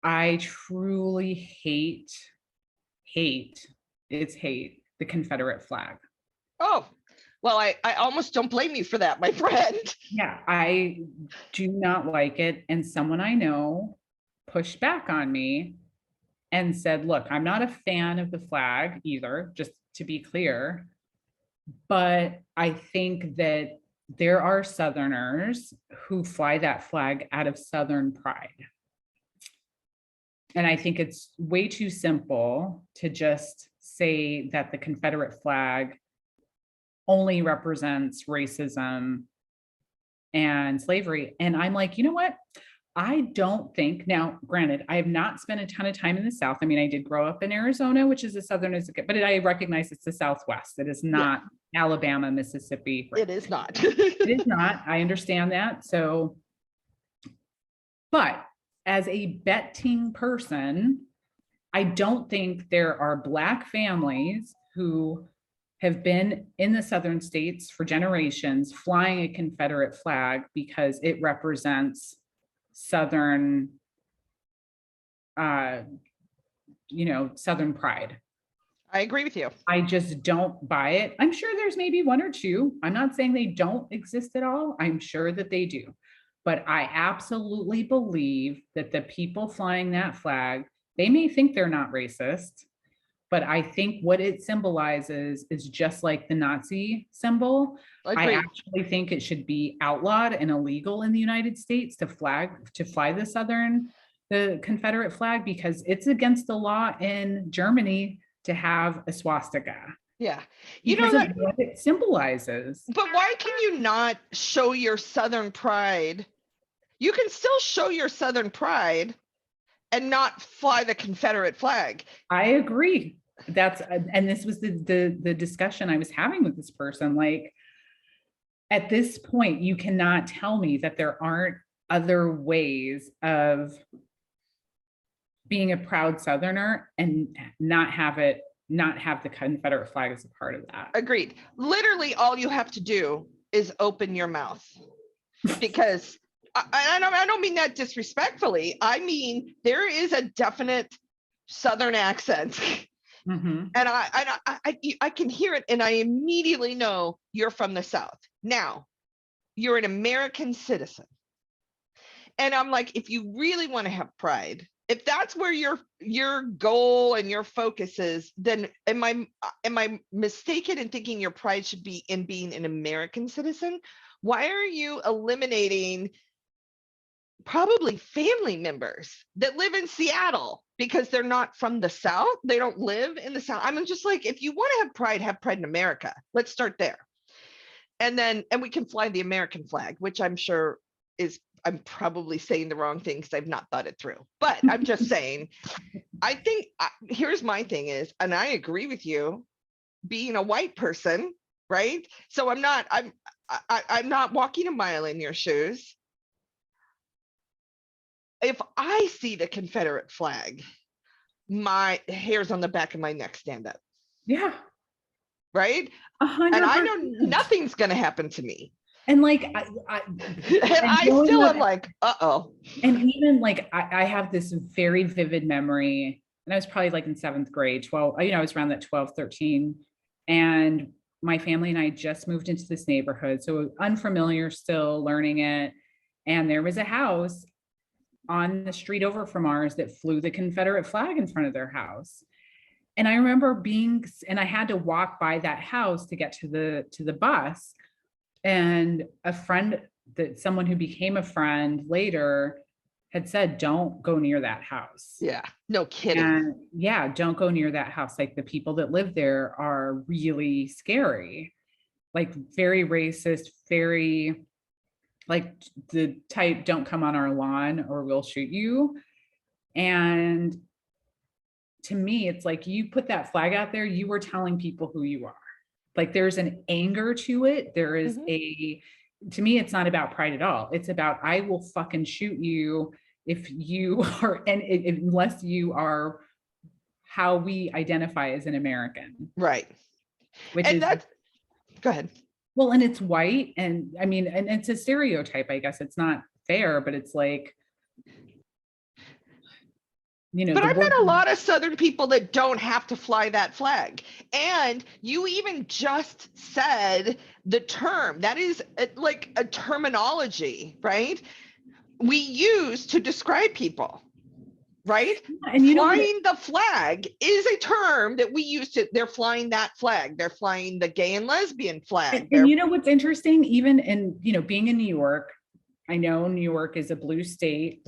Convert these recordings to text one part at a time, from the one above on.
I truly hate, it's hate the Confederate flag. Oh, well, I almost don't blame you for that, my friend. Yeah, I do not like it. And someone I know pushed back on me and said, look, I'm not a fan of the flag either, just to be clear. But I think that there are Southerners who fly that flag out of Southern pride. And I think it's way too simple to just say that the Confederate flag only represents racism and slavery. And I'm like, you know what? I don't think, now, granted, I have not spent a ton of time in the South. I mean, I did grow up in Arizona, which is a Southern, but I recognize it's the Southwest. It is not Alabama, Mississippi. It is not. It is not. I understand that. So, but as a betting person, I don't think there are Black families who have been in the Southern states for generations flying a Confederate flag because it represents Southern, Southern pride. I agree with you. I just don't buy it. I'm sure there's maybe one or two. I'm not saying they don't exist at all. I'm sure that they do. But I absolutely believe that the people flying that flag, they may think they're not racist, but I think what it symbolizes is just like the Nazi symbol. I actually think it should be outlawed and illegal in the United States to fly the Confederate flag, because it's against the law in Germany to have a swastika. Yeah. You know that what it symbolizes. But why can you not show your Southern pride? You can still show your Southern pride and not fly the Confederate flag. I agree. And this was the discussion I was having with this person. Like, at this point, you cannot tell me that there aren't other ways of being a proud Southerner and not have the Confederate flag as a part of that. Agreed. Literally, all you have to do is open your mouth, because I don't mean that disrespectfully. I mean, there is a definite Southern accent. Mm-hmm. And I can hear it, and I immediately know you're from the South. Now, you're an American citizen. And I'm like, if you really want to have pride, if that's where your goal and your focus is, then am I mistaken in thinking your pride should be in being an American citizen? Why are you eliminating probably family members that live in Seattle because they're not from the South? They don't live in the South. I'm just like, if you want to have pride in America. Let's start there. And we can fly the American flag, which I'm sure I'm probably saying the wrong thing because I've not thought it through. But I'm just saying, I think here's my thing is, and I agree with you, being a white person, right? So I'm not walking a mile in your shoes. If I see the Confederate flag, my hairs on the back of my neck stand up. Yeah. Right? 100%. And I know nothing's going to happen to me. And like, I still am like, uh-oh. And even like, I have this very vivid memory, and I was probably like in 7th grade, 12, I was around that 12, 13. And my family and I just moved into this neighborhood. So unfamiliar still, learning it. And there was a house on the street over from ours that flew the Confederate flag in front of their house. And I remember and I had to walk by that house to get to the bus. And someone who became a friend later had said, don't go near that house. Yeah, no kidding. And yeah, don't go near that house. Like, the people that live there are really scary, like very racist, very like the type, don't come on our lawn or we'll shoot you. And to me, it's like, you put that flag out there, you were telling people who you are. Like, there's an anger to it. There is to me, it's not about pride at all. It's about, I will fucking shoot you if you are, unless you are how we identify as an American. Right. Go ahead. Well, and it's white, and I mean, and it's a stereotype, I guess. It's not fair, but it's like, you know, But the I've met word, a lot of Southern people that don't have to fly that flag. And you even just said the term that is like a terminology, right? We use to describe people, right? and you know what, Flying the flag is a term that we use to, they're flying that flag. They're flying the gay and lesbian flag. and you know what's interesting, even in, you know, being in New York, I know New York is a blue state,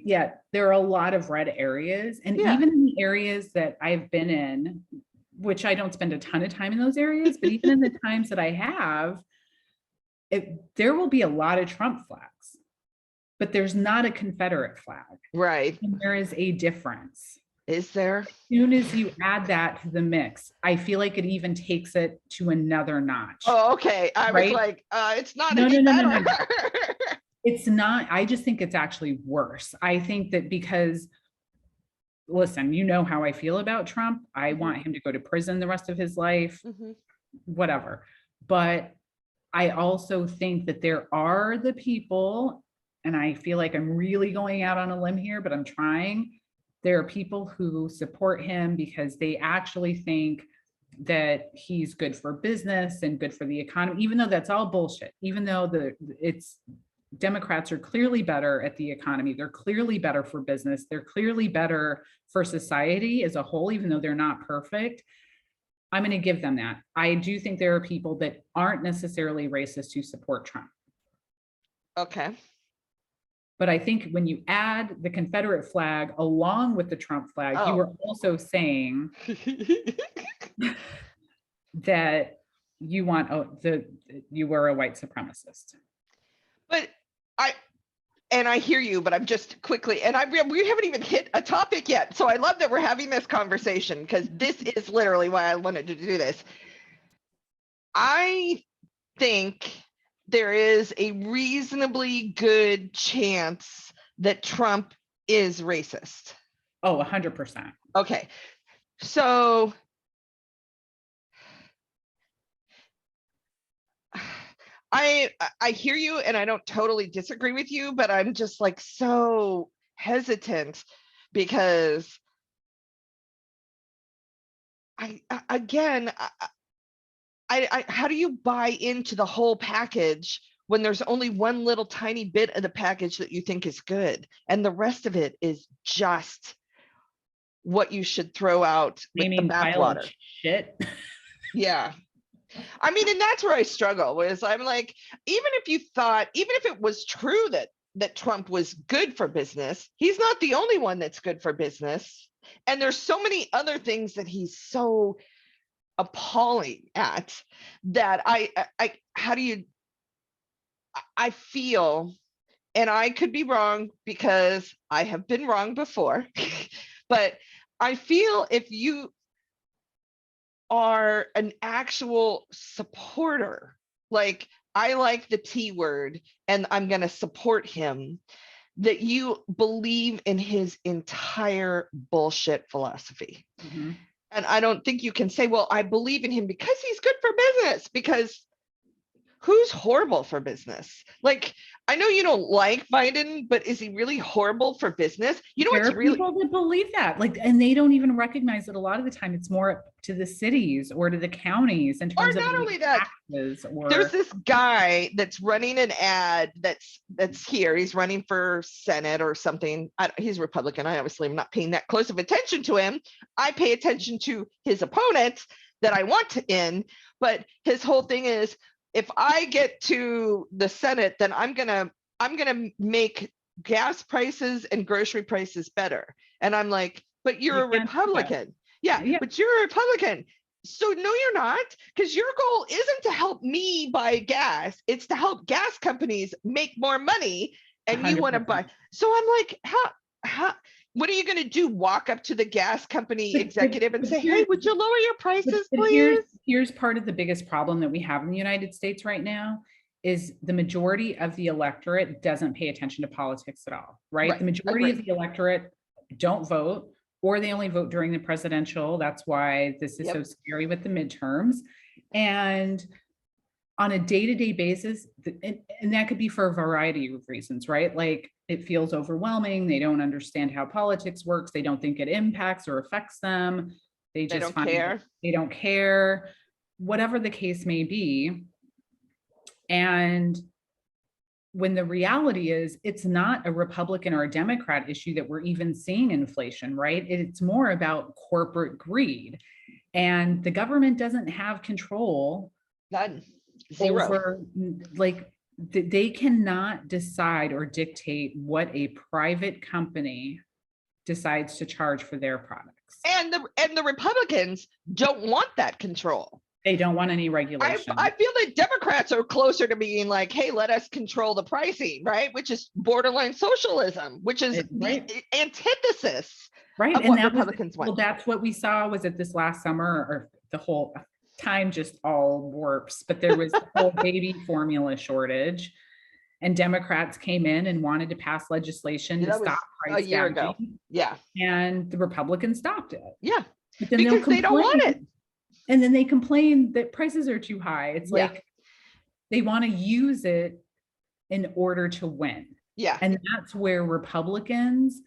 yet there are a lot of red areas. And Yeah. even in the areas that I've been in, which I don't spend a ton of time in those areas, but even in the times that I have, there will be a lot of Trump flags, but there's not a Confederate flag. Right. And there is a difference. Is there? As soon as you add that to the mix, I feel like it even takes it to another notch. Oh, okay. I was right? like, it's not No, any no, no, no, better. no. It's not. I just think it's actually worse. I think that because, listen, you know how I feel about Trump. I want him to go to prison the rest of his life, whatever. But I also think that there are the people, and I feel like I'm really going out on a limb here, but I'm trying. There are people who support him because they actually think that he's good for business and good for the economy, even though that's all bullshit, even though it's Democrats are clearly better at the economy. They're clearly better for business. They're clearly better for society as a whole, even though they're not perfect. I'm going to give them that. I do think there are people that aren't necessarily racist who support Trump. Okay. But I think when you add the Confederate flag along with the Trump flag, you are also saying that you want you were a white supremacist. But I hear you, but I'm just quickly, and we haven't even hit a topic yet. So I love that we're having this conversation because this is literally why I wanted to do this. I think there is a reasonably good chance that Trump is racist. Oh, 100%. Okay. So I hear you and I don't totally disagree with you, but I'm just like so hesitant because how do you buy into the whole package when there's only one little tiny bit of the package that you think is good and the rest of it is just what you should throw out with the bathwater? Shit. Yeah. I mean, and that's where I struggle was I'm like, even if it was true that Trump was good for business, he's not the only one that's good for business. And there's so many other things that he's so appalling at that I feel, and I could be wrong because I have been wrong before, but I feel if you are an actual supporter, like I like the T word and I'm going to support him, that you believe in his entire bullshit philosophy. And I don't think you can say, well, I believe in him because he's good for business, because who's horrible for business? Like, I know you don't like Biden, but is he really horrible for business? You know, there are people that believe that, like, and they don't even recognize that a lot of the time it's more up to the cities or to the counties in terms or of not only that, taxes. Or there's this guy that's running an ad that's here. He's running for Senate or something. He's Republican. I obviously am not paying that close of attention to him. I pay attention to his opponents that I want to in, but his whole thing is, if I get to the Senate, then I'm gonna make gas prices and grocery prices better. And I'm like, but you're a Republican. Yeah, but you're a Republican. So no, you're not, because your goal isn't to help me buy gas. It's to help gas companies make more money. And 100%. You want to buy. So I'm like, how what are you going to do? Walk up to the gas company executive and say, hey, would you lower your prices, please? Here's part of the biggest problem that we have in the United States right now is the majority of the electorate doesn't pay attention to politics at all, right? The majority of the electorate don't vote, or they only vote during the presidential. That's why this is so scary with the midterms. And on a day-to-day basis, and that could be for a variety of reasons, right? Like it feels overwhelming. They don't understand how politics works. They don't think it impacts or affects them. They They just don't find care. they don't care, whatever the case may be. And when the reality is, it's not a Republican or a Democrat issue that we're even seeing inflation, right? It's more about corporate greed. And the government doesn't have control None. Zero. over, like, they cannot decide or dictate what a private company decides to charge for their products. And the Republicans don't want that control. They don't want any I regulation. feel that Democrats are closer to being like, hey, let us control the pricing, right? Which is borderline socialism, which is Right. the antithesis Right. of And what that was, Republicans well, want. that's what we saw, was it this last summer, or the whole time just all warps, but there was the whole baby formula shortage. And Democrats came in and wanted to pass legislation to That was stop a price year ago. gouging, Yeah. and the Republicans stopped it. Yeah. But then they'll Because they don't want it. And then they complain that prices are too high. It's Yeah. like they want to use it in order to win. Yeah. And that's where Republicans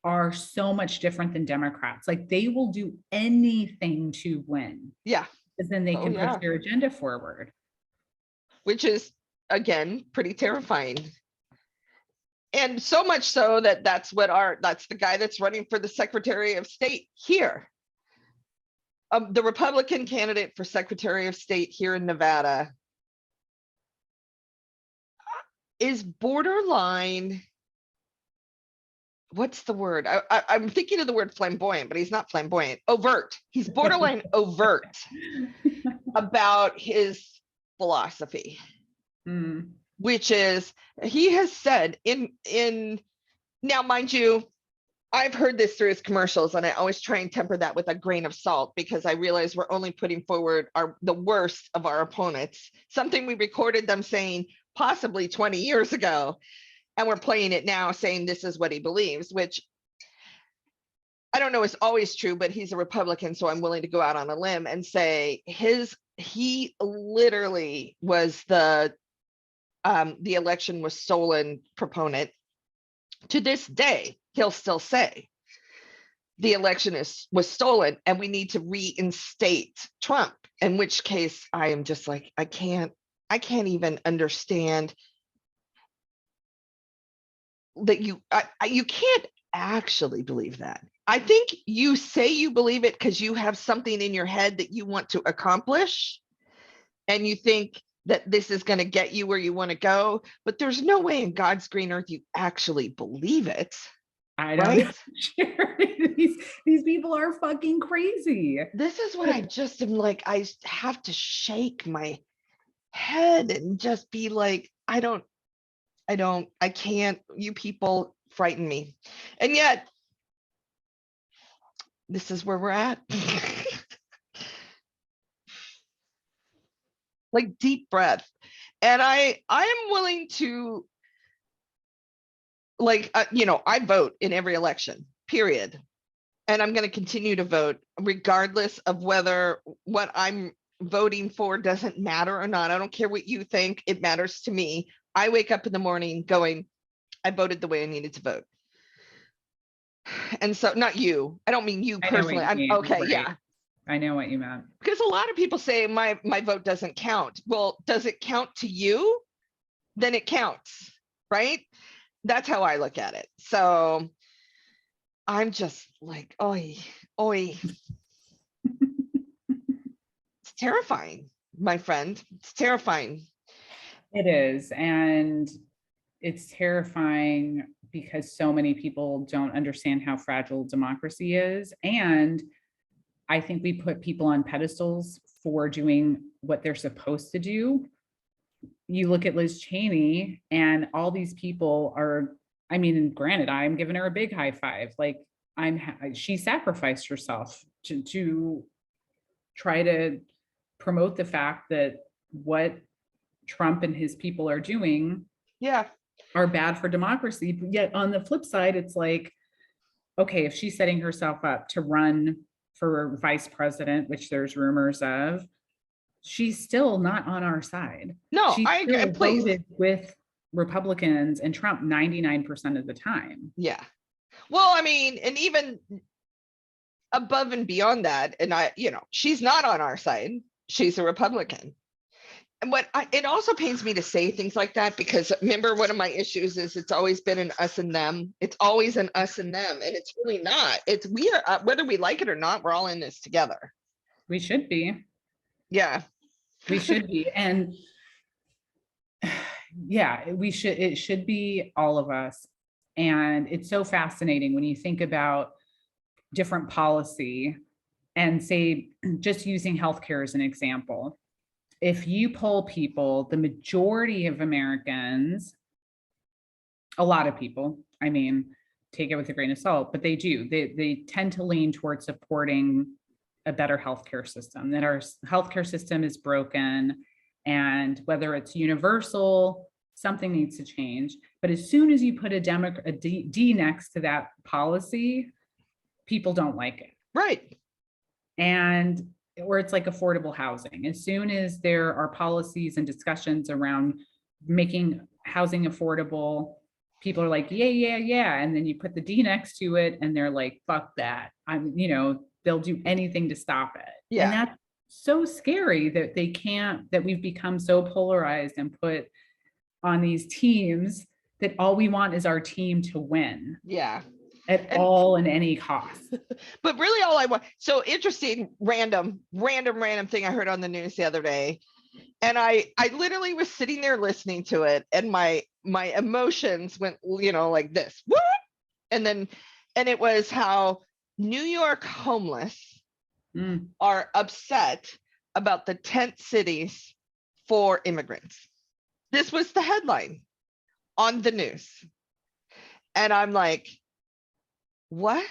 are so much different than Democrats. Like they will do anything to win, Yeah. because then they Oh, can yeah. push their agenda forward. Which is, again, pretty terrifying. And so much so that that's the guy that's running for the Secretary of State here. The Republican candidate for Secretary of State here in Nevada is borderline, what's the word? I'm thinking of the word flamboyant, but he's not flamboyant. Overt. He's borderline overt about his philosophy, which is, he has said in now, mind you, I've heard this through his commercials, and I always try and temper that with a grain of salt, because I realize we're only putting forward the worst of our opponents, something we recorded them saying possibly 20 years ago, and we're playing it now saying this is what he believes, which I don't know is always true, but he's a Republican, so I'm willing to go out on a limb and say he literally was the election was stolen proponent. To this day, he'll still say the election was stolen and we need to reinstate Trump, in which case I am just like, I can't even understand that you can't actually believe that. I think you say you believe it because you have something in your head that you want to accomplish, and you think that this is going to get you where you want to go, but there's no way in God's green earth you actually believe it. I don't know. These people are fucking crazy. This is what I just am like, I have to shake my head and just be like, I can't, you people frighten me. And yet, this is where we're at. Like deep breath. And I am willing to, like, I vote in every election, period. And I'm going to continue to vote regardless of whether what I'm voting for doesn't matter or not. I don't care what you think. It matters to me. I wake up in the morning going, I voted the way I needed to vote. And so, not you. I don't mean you personally. I'm okay. Right. Yeah. I know what you meant. Because a lot of people say my vote doesn't count. Well, does it count to you? Then it counts, right? That's how I look at it. So I'm just like, oi. It's terrifying, my friend. It's terrifying. It is. And it's terrifying because so many people don't understand how fragile democracy is. And I think we put people on pedestals for doing what they're supposed to do. You look at Liz Cheney and all these people are, I mean, granted, I'm giving her a big high five. Like she sacrificed herself to try to promote the fact that what Trump and his people are doing are bad for democracy. But yet on the flip side, it's like, okay, if she's setting herself up to run for vice president, which there's rumors of, she's still not on our side. No, She I agree. still Please. voted with Republicans and Trump 99% of the time. Yeah. Well, I mean, and even above and beyond that, and she's not on our side. She's a Republican. And it also pains me to say things like that, because remember, one of my issues is it's always been an us and them. It's always an us and them, and it's really not. We are, whether we like it or not, we're all in this together. We should be. Yeah. We should be. And yeah, it should be all of us. And it's so fascinating when you think about different policy, and say, just using healthcare as an example. If you poll people, the majority of Americans, a lot of people, I mean, take it with a grain of salt, but they do, they tend to lean towards supporting a better healthcare system, that our healthcare system is broken, and whether it's universal, something needs to change. But as soon as you put a D next to that policy, people don't like it. Right. And or it's like affordable housing. As soon as there are policies and discussions around making housing affordable, people are like, yeah. And then you put the D next to it and they're like, fuck that. They'll do anything to stop it. Yeah. And that's so scary that that we've become so polarized and put on these teams that all we want is our team to win. Yeah. At all and any cost. But really all I want, so interesting, random thing I heard on the news the other day. And I literally was sitting there listening to it, and my emotions went, like this. Whoop! And it was how New York homeless are upset about the tent cities for immigrants. This was the headline on the news. And I'm like, what?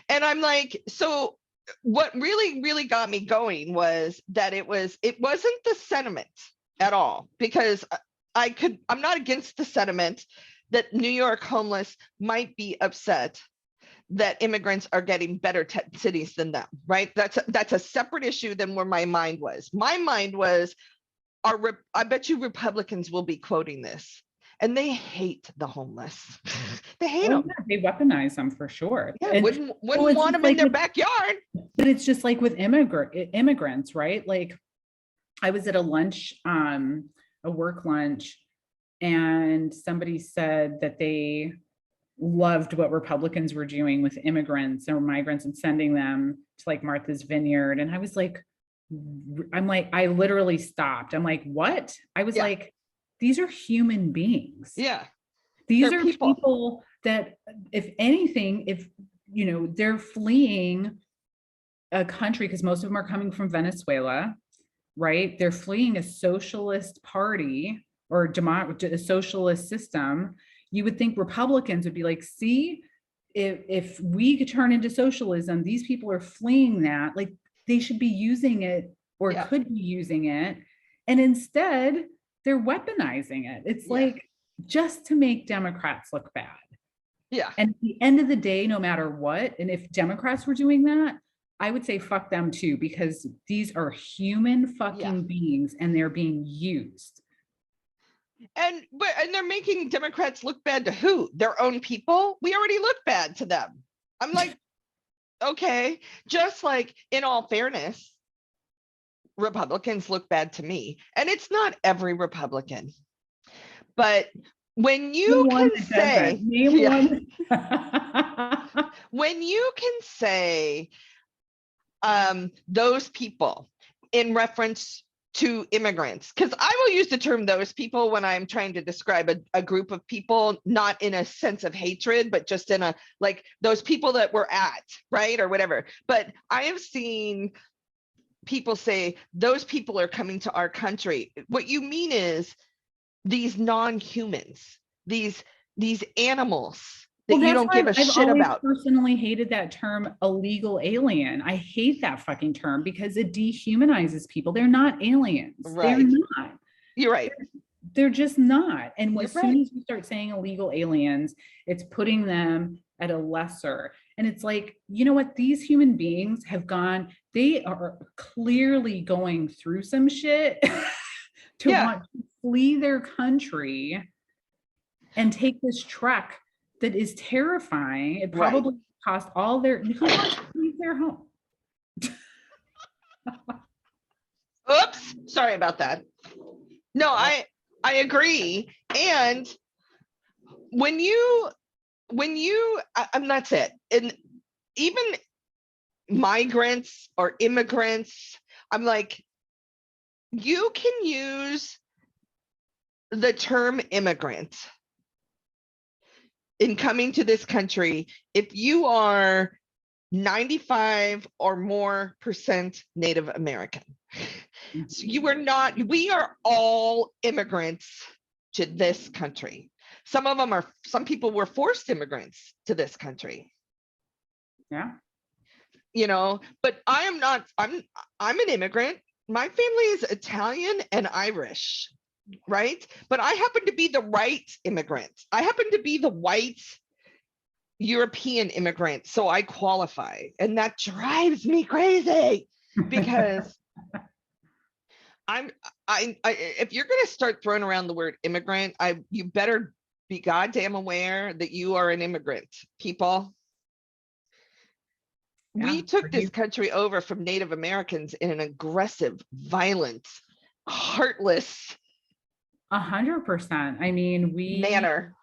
And I'm like, so what really got me going was that it wasn't the sentiment at all, because I'm not against the sentiment that New York homeless might be upset that immigrants are getting better cities than them, right? That's a separate issue than where my mind was. My mind was, I bet you Republicans will be quoting this. And they hate the homeless. They hate them. Yeah, they weaponize them for sure. Yeah, and wouldn't want them in their backyard. But it's just like with immigrants, right? Like I was at a lunch, a work lunch, and somebody said that they loved what Republicans were doing with immigrants or migrants and sending them to like Martha's Vineyard. And I was like, I literally stopped. I'm like, what? I was like, these are human beings. Yeah. These are people that, if anything, they're fleeing a country, because most of them are coming from Venezuela, right? They're fleeing a socialist party or a socialist system. You would think Republicans would be like, see, if we could turn into socialism, these people are fleeing that. Like they should be using it or could be using it. And instead, they're weaponizing it. It's like just to make Democrats look bad. Yeah. And at the end of the day, no matter what, and if Democrats were doing that, I would say fuck them too, because these are human fucking beings and they're being used. And they're making Democrats look bad to who? Their own people? We already look bad to them. I'm like, okay, just like in all fairness, Republicans look bad to me. And it's not every Republican. But when you can say, when you can say those people in reference to immigrants, because I will use the term those people when I'm trying to describe a group of people, not in a sense of hatred, but just in a, like those people that we're at, right? Or whatever. But I have seen people say those people are coming to our country. What you mean is these non-humans, these animals that you don't give a shit about. I've personally hated that term illegal alien. I hate that fucking term because it dehumanizes people. They're not aliens. Right. They're not. You're right. They're just not. And as soon as you start saying illegal aliens, it's putting them at a lesser. And it's like, you know what? These human beings have gone, they are clearly going through some shit to Yeah, want to flee their country and take this trek that is terrifying. It right. probably cost all their, who wants to leave their home? Oops, sorry about that. No, I agree. And when you and that's it. And even migrants or immigrants, I'm like, you can use the term immigrant in coming to this country if you are 95 or more percent Native American. So you are not, we are all immigrants to this country. Some people were forced immigrants to this country, Yeah. you know, but I am not, I'm an immigrant. My family is Italian and Irish, right? But I happen to be the right immigrant. I happen to be the white European immigrant, so I qualify. And that drives me crazy because if you're going to start throwing around the word immigrant, you better be goddamn aware that you are an immigrant, people. Yeah. We took this country over from Native Americans in an aggressive, violent, heartless 100%. I mean, manner.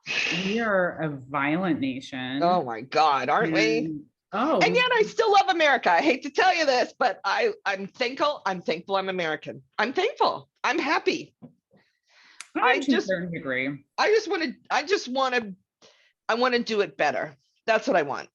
we are a violent nation. Oh my God, aren't we? Oh, And yet I still love America. I hate to tell you this, but I'm thankful. I'm thankful I'm American. I'm thankful. I'm happy. I to a certain degree. I want to do it better. That's what I want.